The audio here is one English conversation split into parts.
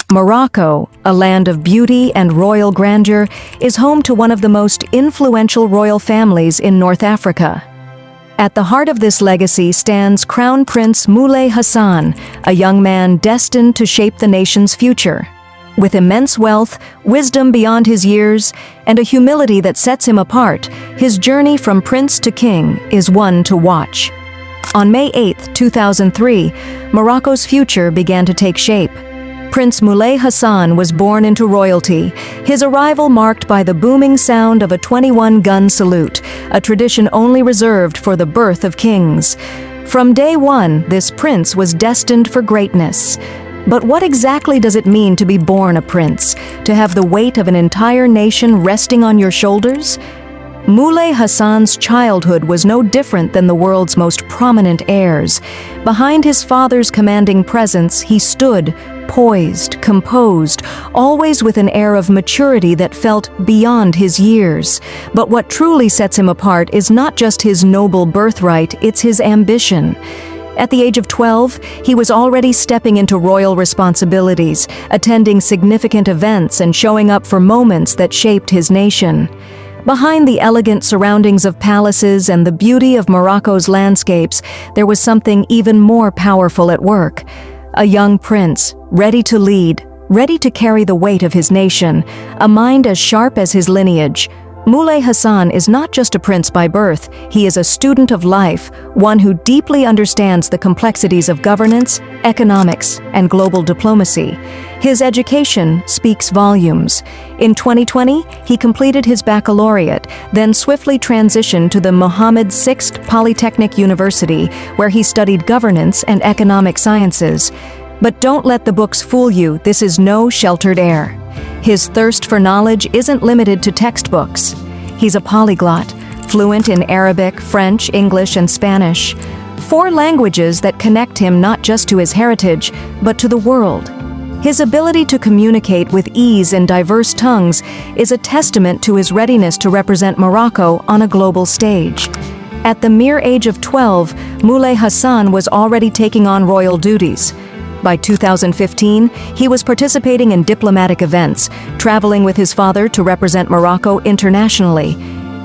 Morocco, a land of beauty and royal grandeur, is home to one of the most influential royal families in North Africa. At the heart of this legacy stands Crown Prince Moulay Hassan, a young man destined to shape the nation's future. With immense wealth, wisdom beyond his years, and a humility that sets him apart, his journey from prince to king is one to watch. On May 8, 2003, Morocco's future began to take shape. Prince Moulay Hassan was born into royalty, his arrival marked by the booming sound of a 21-gun salute, a tradition only reserved for the birth of kings. From day one, this prince was destined for greatness. But what exactly does it mean to be born a prince? To have the weight of an entire nation resting on your shoulders? Moulay Hassan's childhood was no different than the world's most prominent heirs. Behind his father's commanding presence, he stood, poised, composed, always with an air of maturity that felt beyond his years. But what truly sets him apart is not just his noble birthright, it's his ambition. At the age of 12, he was already stepping into royal responsibilities, attending significant events and showing up for moments that shaped his nation. Behind the elegant surroundings of palaces and the beauty of Morocco's landscapes, there was something even more powerful at work. A young prince, ready to lead, ready to carry the weight of his nation, a mind as sharp as his lineage. Moulay Hassan is not just a prince by birth, he is a student of life, one who deeply understands the complexities of governance, economics, and global diplomacy. His education speaks volumes. In 2020, he completed his baccalaureate, then swiftly transitioned to the Mohammed VI Polytechnic University, where he studied governance and economic sciences. But don't let the books fool you, this is no sheltered heir. His thirst for knowledge isn't limited to textbooks. He's a polyglot, fluent in Arabic, French, English, and Spanish. 4 languages that connect him not just to his heritage, but to the world. His ability to communicate with ease in diverse tongues is a testament to his readiness to represent Morocco on a global stage. At the mere age of 12, Moulay Hassan was already taking on royal duties. By 2015, he was participating in diplomatic events, traveling with his father to represent Morocco internationally.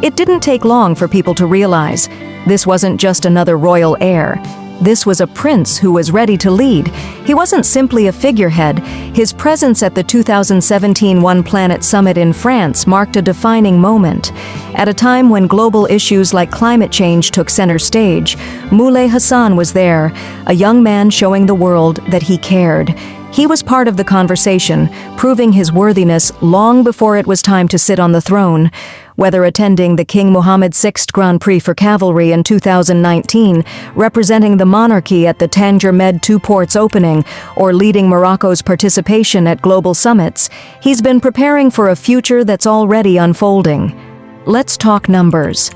It didn't take long for people to realize this wasn't just another royal heir. This was a prince who was ready to lead. He wasn't simply a figurehead. His presence at the 2017 One Planet Summit in France marked a defining moment. At a time when global issues like climate change took center stage, Moulay Hassan was there, a young man showing the world that he cared. He was part of the conversation, proving his worthiness long before it was time to sit on the throne. Whether attending the King Mohammed VI Grand Prix for Cavalry in 2019, representing the monarchy at the Tanger Med 2 Ports opening, or leading Morocco's participation at global summits, he's been preparing for a future that's already unfolding. Let's talk numbers.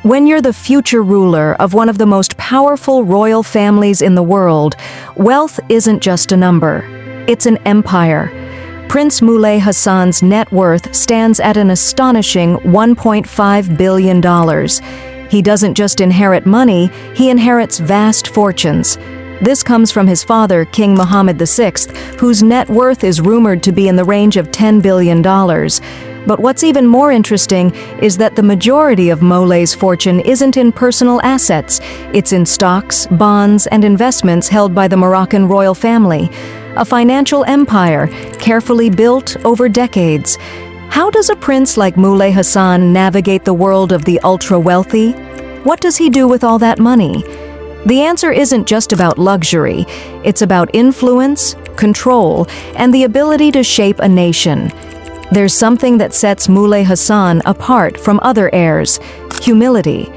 When you're the future ruler of one of the most powerful royal families in the world, wealth isn't just a number, it's an empire. Prince Moulay Hassan's net worth stands at an astonishing $1.5 billion. He doesn't just inherit money, he inherits vast fortunes. This comes from his father, King Mohammed VI, whose net worth is rumored to be in the range of $10 billion. But what's even more interesting is that the majority of Moulay's fortune isn't in personal assets. It's in stocks, bonds, and investments held by the Moroccan royal family. A financial empire, carefully built over decades. How does a prince like Moulay Hassan navigate the world of the ultra-wealthy? What does he do with all that money? The answer isn't just about luxury. It's about influence, control, and the ability to shape a nation. There's something that sets Moulay Hassan apart from other heirs: humility.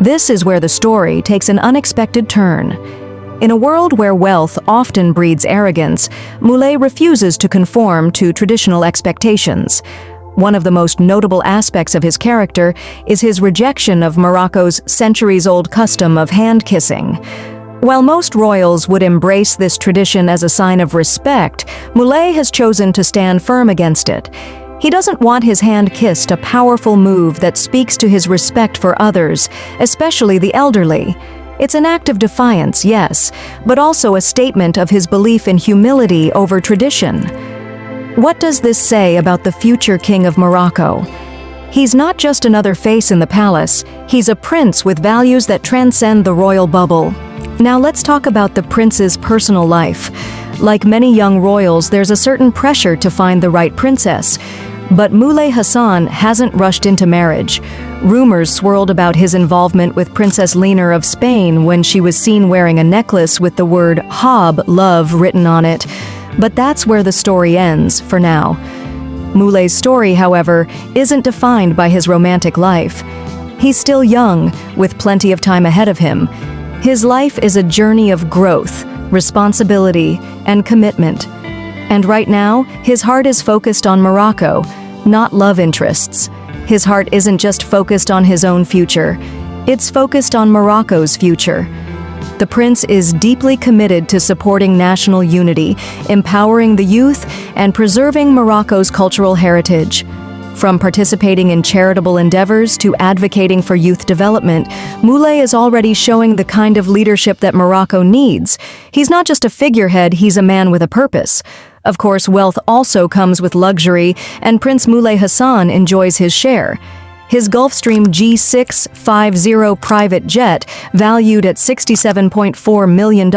This is where the story takes an unexpected turn. In a world where wealth often breeds arrogance, Moulay refuses to conform to traditional expectations. One of the most notable aspects of his character is his rejection of Morocco's centuries-old custom of hand-kissing. While most royals would embrace this tradition as a sign of respect, Moulay has chosen to stand firm against it. He doesn't want his hand kissed, a powerful move that speaks to his respect for others, especially the elderly. It's an act of defiance, yes, but also a statement of his belief in humility over tradition. What does this say about the future king of Morocco? He's not just another face in the palace, he's a prince with values that transcend the royal bubble. Now let's talk about the prince's personal life. Like many young royals, there's a certain pressure to find the right princess. But Moulay Hassan hasn't rushed into marriage. Rumors swirled about his involvement with Princess Leonor of Spain when she was seen wearing a necklace with the word Hob, love, written on it. But that's where the story ends, for now. Moulay's story, however, isn't defined by his romantic life. He's still young, with plenty of time ahead of him. His life is a journey of growth, responsibility, and commitment. And right now, his heart is focused on Morocco, not love interests. His heart isn't just focused on his own future, it's focused on Morocco's future. The prince is deeply committed to supporting national unity, empowering the youth, and preserving Morocco's cultural heritage. From participating in charitable endeavors to advocating for youth development, Moulay is already showing the kind of leadership that Morocco needs. He's not just a figurehead, he's a man with a purpose. Of course, wealth also comes with luxury, and Prince Moulay Hassan enjoys his share. His Gulfstream G650 private jet, valued at $67.4 million,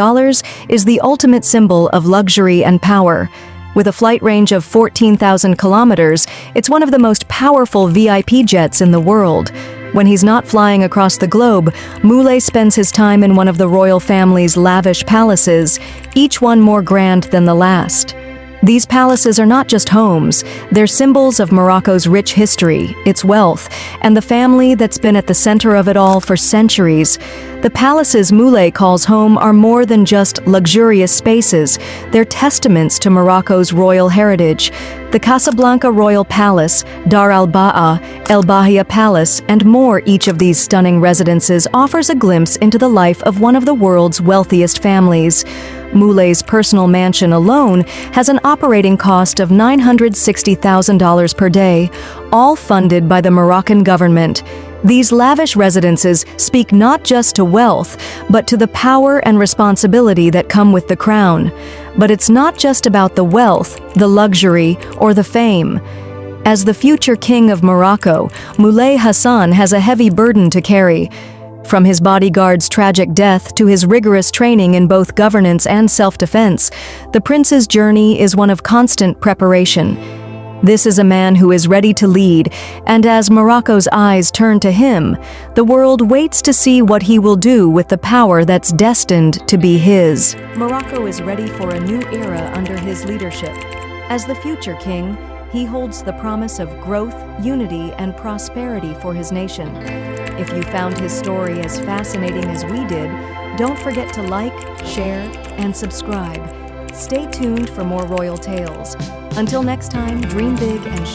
is the ultimate symbol of luxury and power. With a flight range of 14,000 kilometers, it's one of the most powerful VIP jets in the world. When he's not flying across the globe, Moulay spends his time in one of the royal family's lavish palaces, each one more grand than the last. These palaces are not just homes, they're symbols of Morocco's rich history, its wealth, and the family that's been at the center of it all for centuries. The palaces Moulay calls home are more than just luxurious spaces, they're testaments to Morocco's royal heritage. The Casablanca Royal Palace, Dar al-Ba'a, El Bahia Palace, and more. Each of these stunning residences offers a glimpse into the life of one of the world's wealthiest families. Moulay's personal mansion alone has an operating cost of $960,000 per day, all funded by the Moroccan government. These lavish residences speak not just to wealth, but to the power and responsibility that come with the crown. But it's not just about the wealth, the luxury, or the fame. As the future king of Morocco, Moulay Hassan has a heavy burden to carry. From his bodyguard's tragic death to his rigorous training in both governance and self-defense, the prince's journey is one of constant preparation. This is a man who is ready to lead, and as Morocco's eyes turn to him, the world waits to see what he will do with the power that's destined to be his. Morocco is ready for a new era under his leadership. As the future king, he holds the promise of growth, unity, and prosperity for his nation. If you found his story as fascinating as we did, don't forget to like, share, and subscribe. Stay tuned for more royal tales. Until next time, dream big and